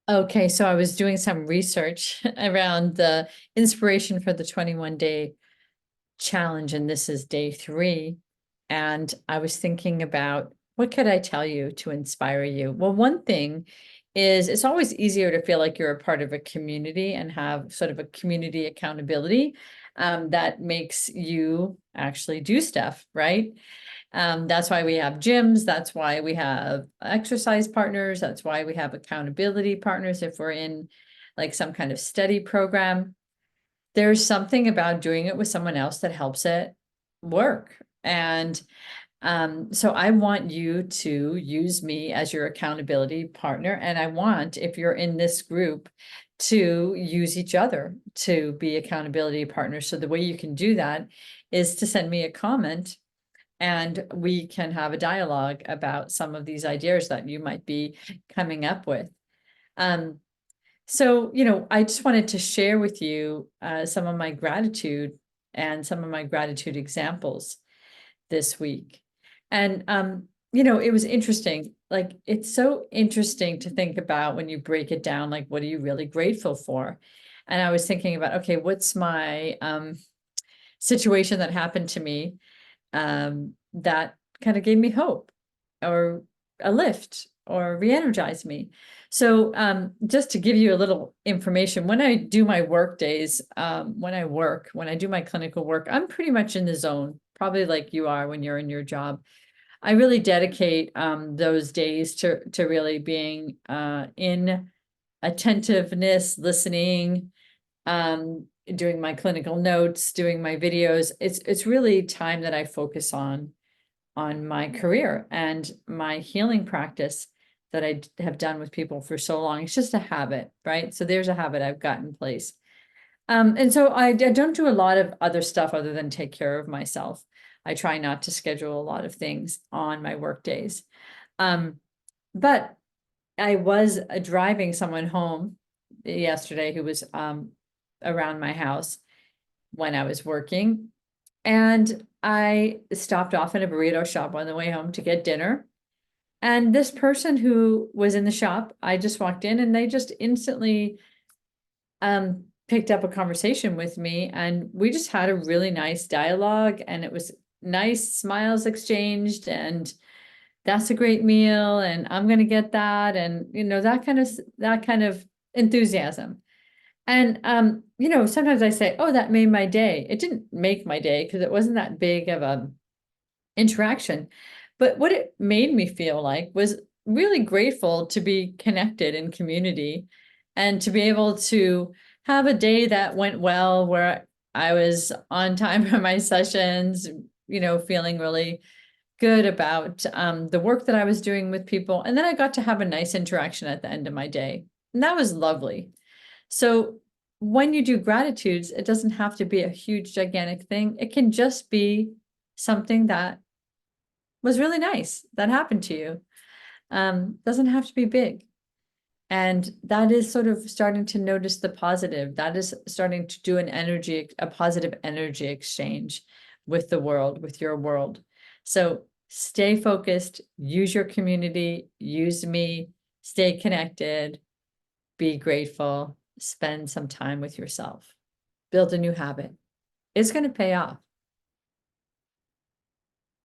Okay, so I was doing some research around the inspiration for the 21-day challenge, and this is day 3. And I was thinking about what could I tell you to inspire you? Well, one thing is it's always easier to feel like you're a part of a community and have sort of a community accountability that makes you actually do stuff, right? That's why we have gyms. That's why we have exercise partners. That's why we have accountability partners if we're in like some kind of study program. There's something about doing it with someone else that helps it work. And so I want you to use me as your accountability partner. And I want, if you're in this group, to use each other to be accountability partners. So the way you can do that is to send me a comment and we can have a dialogue about some of these ideas that you might be coming up with. So, I just wanted to share with you some of my gratitude and some of my gratitude examples this week. And, it was interesting. Like, it's so interesting to think about when you break it down, like, what are you really grateful for? And I was thinking about, okay, what's my situation that happened to me that kind of gave me hope or a lift or re-energized me. So just to give you a little information, when I do my work days, when I do my clinical work, I'm pretty much in the zone, probably like you are when you're in your job. I really dedicate those days to really being in attentiveness, listening, doing my clinical notes, doing my videos. It's really time that I focus on my career and my healing practice that I have done with people for so long. It's just a habit, right? So there's a habit I've got in place. And so I don't do a lot of other stuff other than take care of myself. I try not to schedule a lot of things on my work days. But I was driving someone home yesterday who was around my house when I was working. And I stopped off in a burrito shop on the way home to get dinner. And this person who was in the shop, I just walked in and they just instantly picked up a conversation with me. And we just had a really nice dialogue and it was nice smiles exchanged and that's a great meal and I'm going to get that. And, that kind of enthusiasm. And, sometimes I say, oh, that made my day. It didn't make my day because it wasn't that big of a interaction. But what it made me feel like was really grateful to be connected in community and to be able to have a day that went well where I was on time for my sessions, feeling really good about the work that I was doing with people. And then I got to have a nice interaction at the end of my day. And that was lovely. So when you do gratitudes, it doesn't have to be a huge, gigantic thing. It can just be something that was really nice that happened to you. Doesn't have to be big. And that is sort of starting to notice the positive. That is starting to do a positive energy exchange with the world, with your world. So stay focused, use your community, use me, stay connected, be grateful, spend some time with yourself, build a new habit. It's going to pay off.